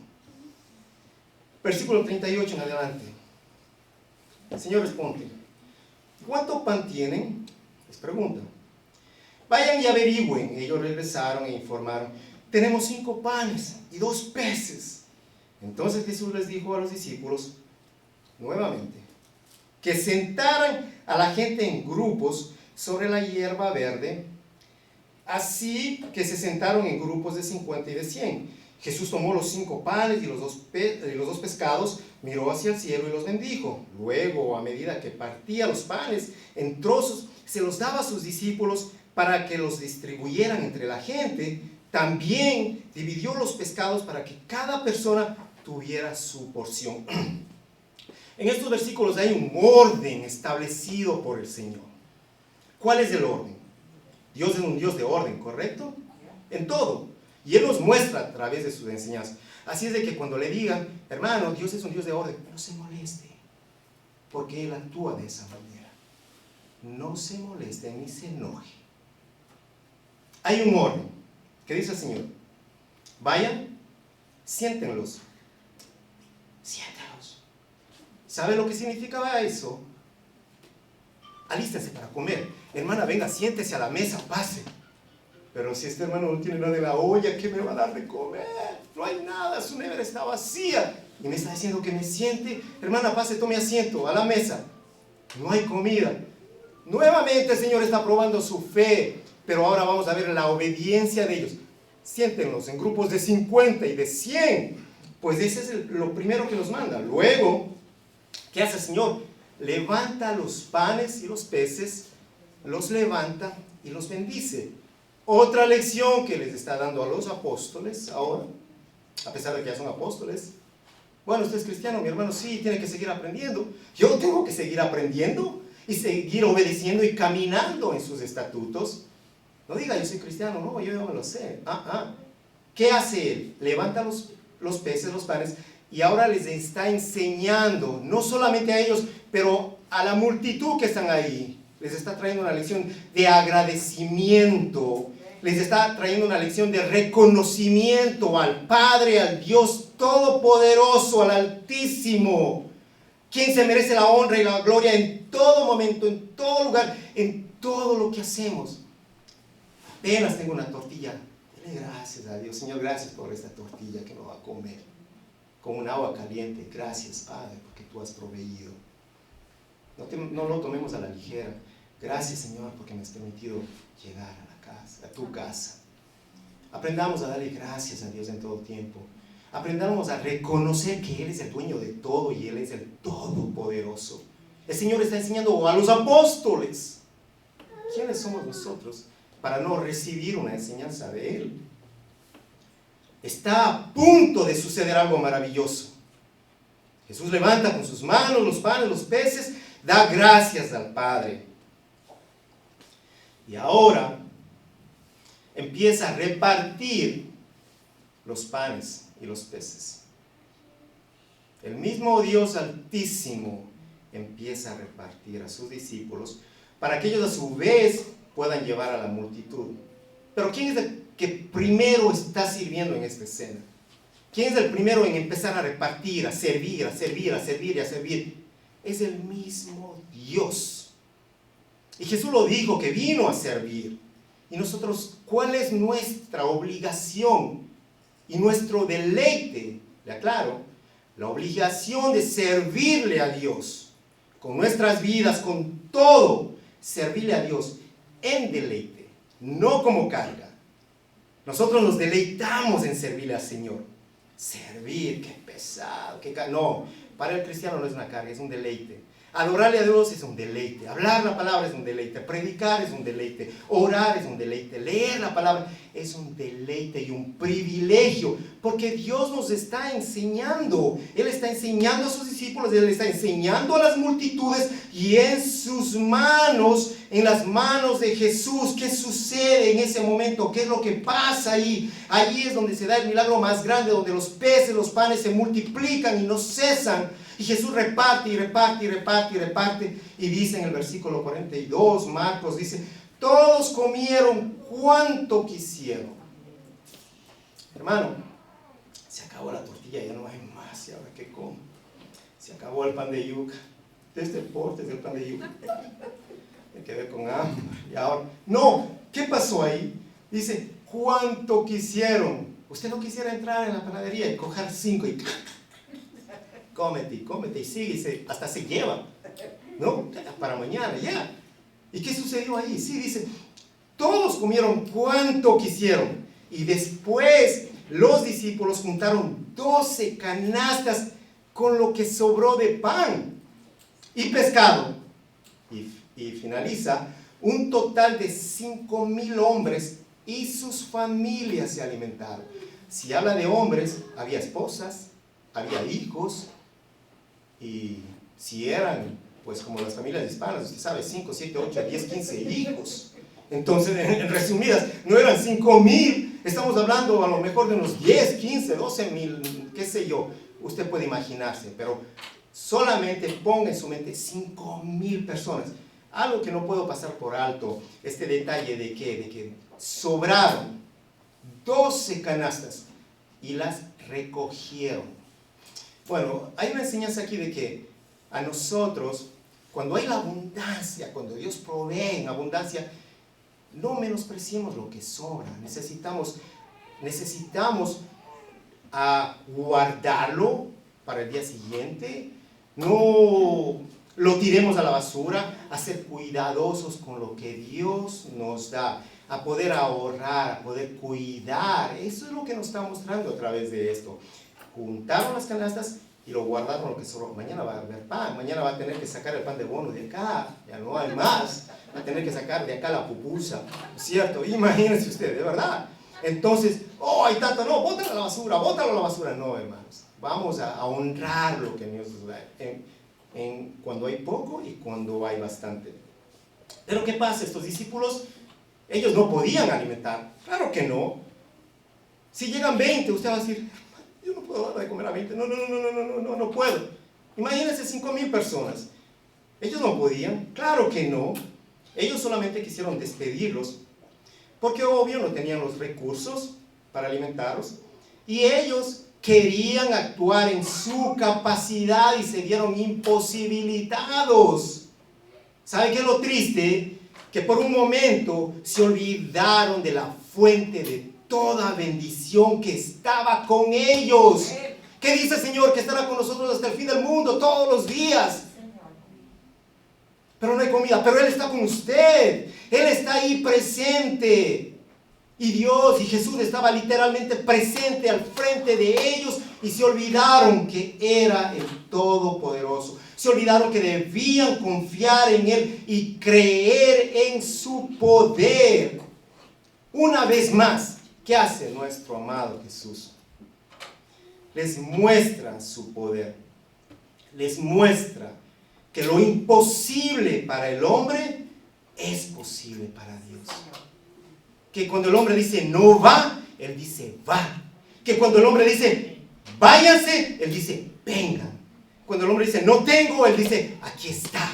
Versículo 38 en adelante. El Señor responde: ¿cuánto pan tienen? Les pregunta. Vayan y averigüen. Ellos regresaron e informaron: tenemos 5 panes y 2 peces. Entonces Jesús les dijo a los discípulos nuevamente que sentaran a la gente en grupos sobre la hierba verde, así que se sentaron en grupos de 50 y de 100. Jesús tomó los 5 panes y los 2 pescados, miró hacia el cielo y los bendijo. Luego, a medida que partía los panes en trozos, se los daba a sus discípulos para que los distribuyeran entre la gente. También dividió los pescados para que cada persona tuviera su porción. En estos versículos hay un orden establecido por el Señor. ¿Cuál es el orden? Dios es un Dios de orden, ¿correcto? En todo. Y Él nos muestra a través de sus enseñanzas. Así es de que cuando le digan: hermano, Dios es un Dios de orden, no se moleste, porque Él actúa de esa manera. No se moleste ni se enoje. Hay un orden. ¿Qué dice el Señor? Vayan, siéntenlos. Siéntenlos. ¿Sabe lo que significaba eso? Alístense para comer. Hermana, venga, siéntese a la mesa, pase. Pero si este hermano no tiene nada de la olla, ¿qué me va a dar de comer? No hay nada, su nevera está vacía. Y me está diciendo que me siente. Hermana, pase, tome asiento a la mesa. No hay comida. Nuevamente el Señor está probando su fe. Pero ahora vamos a ver la obediencia de ellos. Siéntenlos en grupos de 50 y de 100. Pues ese es lo primero que nos manda. Luego, ¿qué hace el Señor? Levanta los panes y los peces, los levanta y los bendice. Otra lección que les está dando a los apóstoles ahora, a pesar de que ya son apóstoles. Bueno, usted es cristiano, mi hermano, sí, tiene que seguir aprendiendo. Yo tengo que seguir aprendiendo y seguir obedeciendo y caminando en sus estatutos. No diga, yo soy cristiano, no, yo no me lo sé. ¿Qué hace Él? Levanta los peces, los panes, y ahora les está enseñando, no solamente a ellos, pero a la multitud que están ahí. Les está trayendo una lección de agradecimiento. Les está trayendo una lección de reconocimiento al Padre, al Dios Todopoderoso, al Altísimo, quien se merece la honra y la gloria en todo momento, en todo lugar, en todo lo que hacemos. Apenas tengo una tortilla. Dele gracias a Dios. Señor, gracias por esta tortilla que me va a comer con un agua caliente. Gracias, Padre, porque tú has proveído. No lo tomemos a la ligera. Gracias, Señor, porque me has permitido llegar a la casa, a tu casa. Aprendamos a darle gracias a Dios en todo tiempo. Aprendamos a reconocer que Él es el dueño de todo y Él es el Todopoderoso. El Señor está enseñando a los apóstoles. ¿Quiénes somos nosotros para no recibir una enseñanza de Él? Está a punto de suceder algo maravilloso. Jesús levanta con sus manos los panes, los peces, da gracias al Padre. Y ahora empieza a repartir los panes y los peces. El mismo Dios Altísimo empieza a repartir a sus discípulos para que ellos a su vez puedan llevar a la multitud. Pero ¿quién es el que primero está sirviendo en esta escena? ¿Quién es el primero en empezar a repartir, a servir, a servir, a servir y a servir? Es el mismo Dios. Y Jesús lo dijo, que vino a servir. Y nosotros, ¿cuál es nuestra obligación y nuestro deleite? Le aclaro, la obligación de servirle a Dios con nuestras vidas, con todo, servirle a Dios en deleite, no como carga. Nosotros nos deleitamos en servirle al Señor. Servir, qué pesado, no, para el cristiano no es una carga, es un deleite. Adorarle a Dios es un deleite, hablar la palabra es un deleite, predicar es un deleite, orar es un deleite, leer la palabra es un deleite y un privilegio, porque Dios nos está enseñando. Él está enseñando a sus discípulos, Él está enseñando a las multitudes, y en sus manos, en las manos de Jesús, ¿qué sucede en ese momento? ¿Qué es lo que pasa ahí? Allí es donde se da el milagro más grande, donde los peces, los panes se multiplican y no cesan. Y Jesús reparte y reparte y reparte y reparte. Y dice en el versículo 42, Marcos dice, todos comieron cuanto quisieron. Hermano, se acabó la tortilla, ya no hay más. ¿Y ahora qué como? Se acabó el pan de yuca. Desde el porte del pan de yuca. Me quedé con hambre. Y ahora, no, ¿qué pasó ahí? Dice, cuanto quisieron. Usted no quisiera entrar en la panadería y coger 5 y cómete y sigue, hasta se lleva, ¿no? Para mañana, ya. ¿Y qué sucedió ahí? Sí, dice, todos comieron cuanto quisieron, y después los discípulos juntaron 12 canastas con lo que sobró de pan y pescado. Y finaliza, un total de 5,000 hombres y sus familias se alimentaron. Si habla de hombres, había esposas, había hijos. Y si eran, pues como las familias hispanas, usted sabe, 5, 7, 8, 10, 15 hijos. Entonces, en resumidas, no eran 5,000, estamos hablando a lo mejor de unos 10, 15, 12 mil, qué sé yo. Usted puede imaginarse, pero solamente ponga en su mente 5,000 personas. Algo que no puedo pasar por alto, este detalle de que sobraron 12 canastas y las recogieron. Bueno, hay una enseñanza aquí de que a nosotros, cuando hay la abundancia, cuando Dios provee en abundancia, no menospreciemos lo que sobra. Necesitamos guardarlo para el día siguiente. No lo tiremos a la basura, a ser cuidadosos con lo que Dios nos da, a poder ahorrar, a poder cuidar. Eso es lo que nos está mostrando a través de esto. Juntaron las canastas y lo guardaron lo que sobró. Mañana va a haber pan, mañana va a tener que sacar el pan de bono de acá, ya no hay más, va a tener que sacar de acá la pupusa, ¿cierto? Imagínense usted, de verdad. Entonces, hay tanto, no, bótalo a la basura, no, hermanos. Vamos a honrar lo que Dios nos da, cuando hay poco y cuando hay bastante. Pero ¿qué pasa? Estos discípulos, ellos no podían alimentar, claro que no. Si llegan 20, usted va a decir, yo no puedo dar de comer a 20, no puedo. Imagínense 5,000 personas. Ellos no podían, claro que no. Ellos solamente quisieron despedirlos, porque obvio no tenían los recursos para alimentarlos, y ellos querían actuar en su capacidad y se vieron imposibilitados. ¿Sabe qué es lo triste? Que por un momento se olvidaron de la fuente de toda bendición que estaba con ellos. ¿Qué dice el Señor? Que estará con nosotros hasta el fin del mundo, todos los días. Pero no hay comida, pero Él está con usted. Él está ahí presente. Y Dios y Jesús estaba literalmente presente al frente de ellos, y se olvidaron que era el Todopoderoso. Se olvidaron que debían confiar en Él y creer en su poder. Una vez más, ¿qué hace nuestro amado Jesús? Les muestra su poder. Les muestra que lo imposible para el hombre es posible para Dios. Que cuando el hombre dice no va, Él dice va. Que cuando el hombre dice váyanse, Él dice vengan. Cuando el hombre dice no tengo, Él dice aquí está.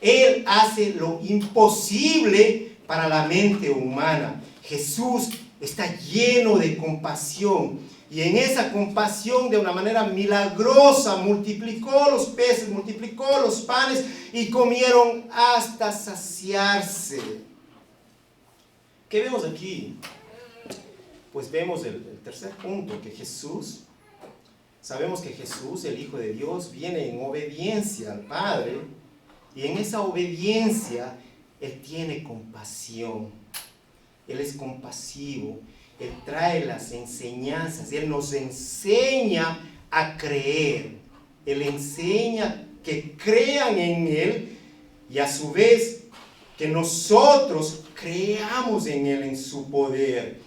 Él hace lo imposible para la mente humana. Jesús está lleno de compasión, y en esa compasión, de una manera milagrosa, multiplicó los peces, multiplicó los panes, y comieron hasta saciarse. ¿Qué vemos aquí? Pues vemos el tercer punto, que Jesús, sabemos que Jesús, el Hijo de Dios, viene en obediencia al Padre, y en esa obediencia Él tiene compasión, Él es compasivo, Él trae las enseñanzas, Él nos enseña a creer, Él enseña que crean en Él y a su vez que nosotros creamos en Él, en su poder,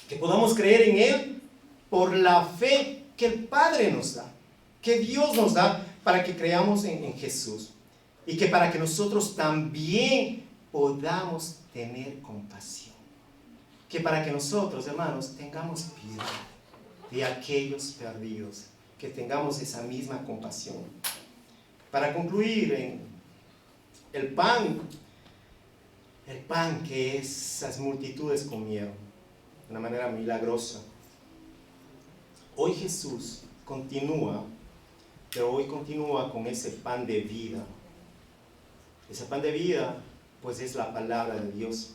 que podamos creer en Él por la fe que el Padre nos da, que Dios nos da para que creamos en Jesús y que para que nosotros también podamos tener compasión, que para que nosotros, hermanos, tengamos piedad de aquellos perdidos, que tengamos esa misma compasión. Para concluir, en el pan que esas multitudes comieron de una manera milagrosa. Hoy Jesús continúa, pero hoy continúa con ese pan de vida. Ese pan de vida, pues es la palabra de Dios.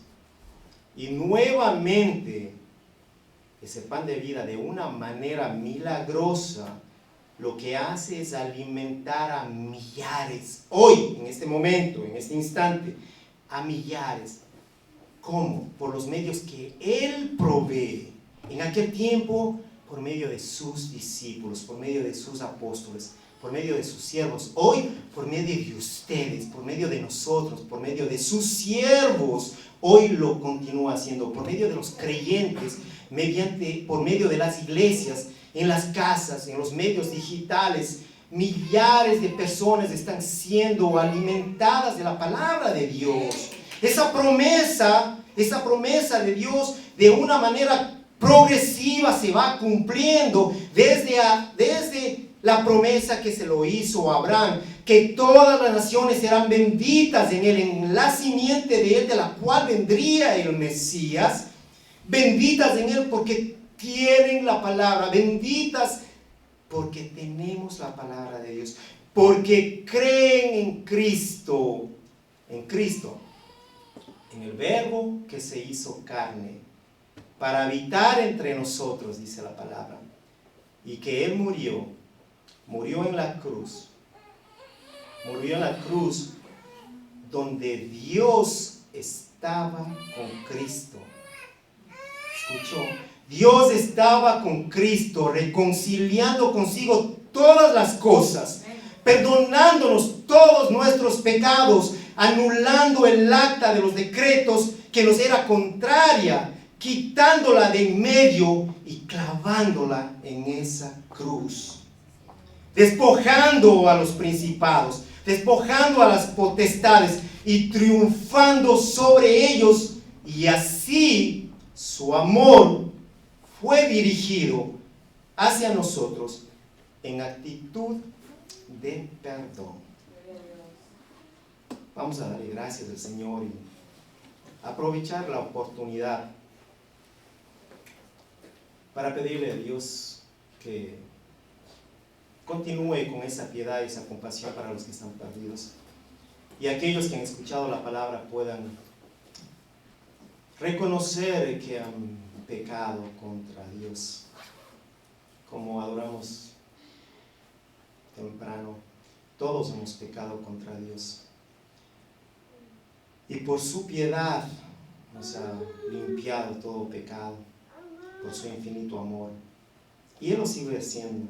Y nuevamente, ese pan de vida de una manera milagrosa, lo que hace es alimentar a millares, hoy, en este momento, en este instante, a millares. ¿Cómo? Por los medios que Él provee. En aquel tiempo, por medio de sus discípulos, por medio de sus apóstoles, por medio de sus siervos. Hoy, por medio de ustedes, por medio de nosotros, por medio de sus siervos. Hoy lo continúa haciendo, por medio de los creyentes, por medio de las iglesias, en las casas, en los medios digitales. Millares de personas están siendo alimentadas de la palabra de Dios. Esa promesa de Dios de una manera progresiva se va cumpliendo desde la promesa que se lo hizo a Abraham, que todas las naciones serán benditas en él, en la simiente de él, de la cual vendría el Mesías, benditas en él porque tienen la palabra, benditas porque tenemos la palabra de Dios, porque creen en Cristo, en el Verbo que se hizo carne, para habitar entre nosotros, dice la palabra, y que Él murió en la cruz, donde Dios estaba con Cristo. ¿Escuchó? Dios estaba con Cristo, reconciliando consigo todas las cosas, perdonándonos todos nuestros pecados, anulando el acta de los decretos que nos era contraria, quitándola de en medio y clavándola en esa cruz, despojando a los principados, despojando a las potestades y triunfando sobre ellos, y así su amor fue dirigido hacia nosotros en actitud de perdón. Vamos a darle gracias al Señor y aprovechar la oportunidad para pedirle a Dios que continúe con esa piedad y esa compasión para los que están perdidos, y aquellos que han escuchado la palabra puedan reconocer que han pecado contra Dios, como adoramos temprano. Todos hemos pecado contra Dios, y por su piedad nos ha limpiado todo pecado, por su infinito amor, y Él lo sigue haciendo.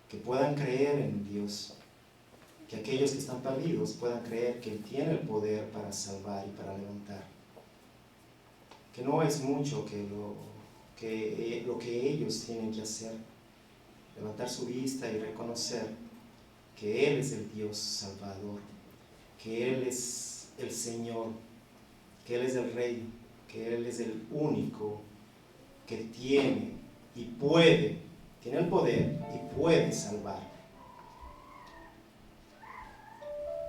Que puedan creer en Dios, que aquellos que están perdidos puedan creer que Él tiene el poder para salvar y para levantar, que no es mucho lo que ellos tienen que hacer, levantar su vista y reconocer que Él es el Dios Salvador, que Él es el Señor, que Él es el Rey, que Él es el único que tiene el poder y puede salvar.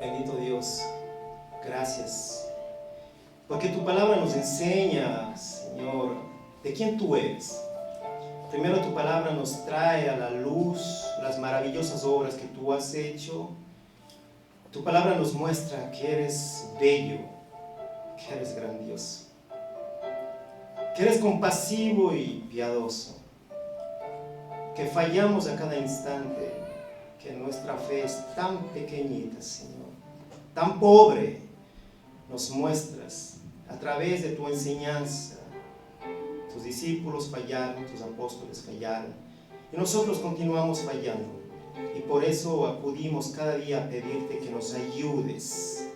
Bendito Dios, gracias, porque tu palabra nos enseña, Señor, de quién tú eres. Primero, tu palabra nos trae a la luz las maravillosas obras que tú has hecho. Tu palabra nos muestra que eres bello, que eres grandioso, que eres compasivo y piadoso, que fallamos a cada instante, que nuestra fe es tan pequeñita, Señor, tan pobre nos muestras a través de tu enseñanza. Tus discípulos fallaron, tus apóstoles fallaron, y nosotros continuamos fallando. Y por eso acudimos cada día a pedirte que nos ayudes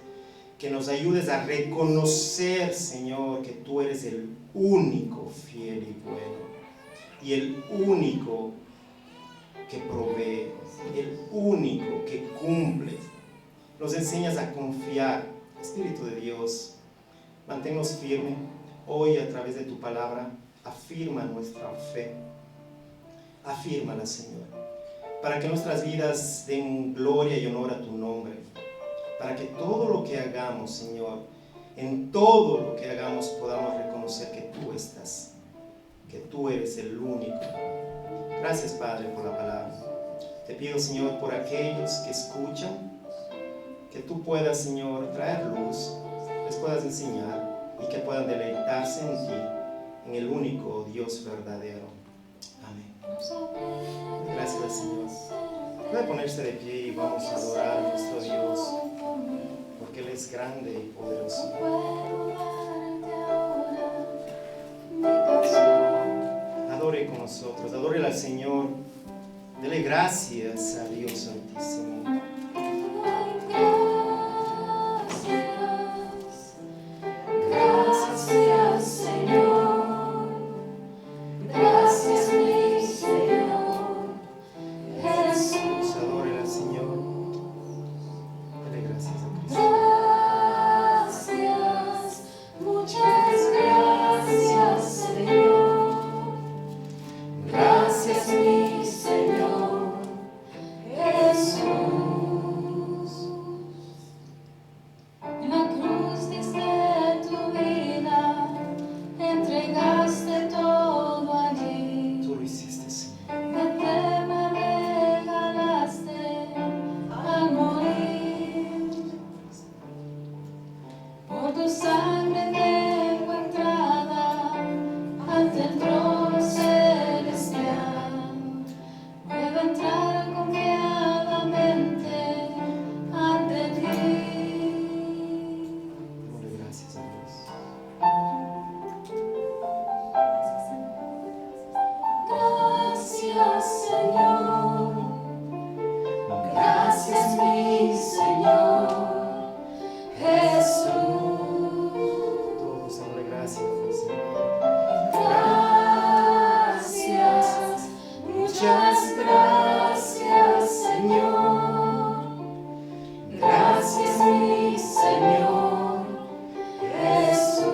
a reconocer, Señor, que tú eres el único fiel y bueno, y el único que provee, el único que cumple. Nos enseñas a confiar. Espíritu de Dios, manténnos firmes hoy a través de tu palabra. Afirma nuestra fe, afírmala, Señor, para que nuestras vidas den gloria y honor a tu nombre, para que todo lo que hagamos, Señor, en todo lo que hagamos podamos reconocer que tú estás, que tú eres el único. Gracias, Padre, por la palabra. Te pido, Señor, por aquellos que escuchan, que tú puedas, Señor, traer luz, les puedas enseñar y que puedan deleitarse en ti, en el único Dios verdadero. Amén. Gracias, Señor. Puede ponerse de pie y vamos a adorar a nuestro Dios, porque Él es grande y poderoso. Adore con nosotros, adore al Señor. Dele gracias a Dios Santísimo. Gracias, Señor. Gracias, mi Señor Jesús. Adore al Señor. Dele gracias a Cristo. Gracias, muchas gracias, Señor. Gracias, mi Señor Jesús. En la cruz diste tu vida, entregaste todo allí. Tú lo hiciste, Señor. De te me regalaste al morir. Por tu sangre tengo entrada ante el trono celestial. Puedo entrar confiadamente ante ti. Démosle gracias a Dios. Gracias, Señor. Gracias, mi Señor Jesús. Todos démosle gracias al Señor. Gracias, muchas gracias, Señor. Gracias, mi Señor Jesús.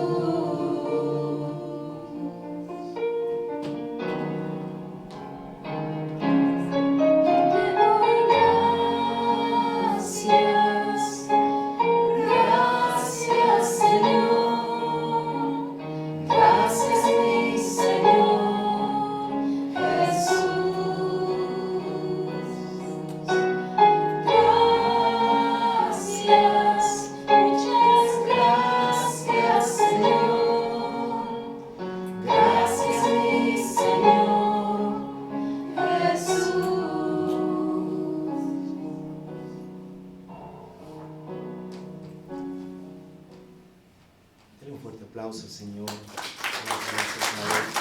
Te doy gracias, gracias, Señor. Gracias, mi Señor Jesús. Gracias, muchas gracias, Señor. Gracias, mi Señor Jesús. Dele un fuerte aplauso, Señor. Gracias, Señor.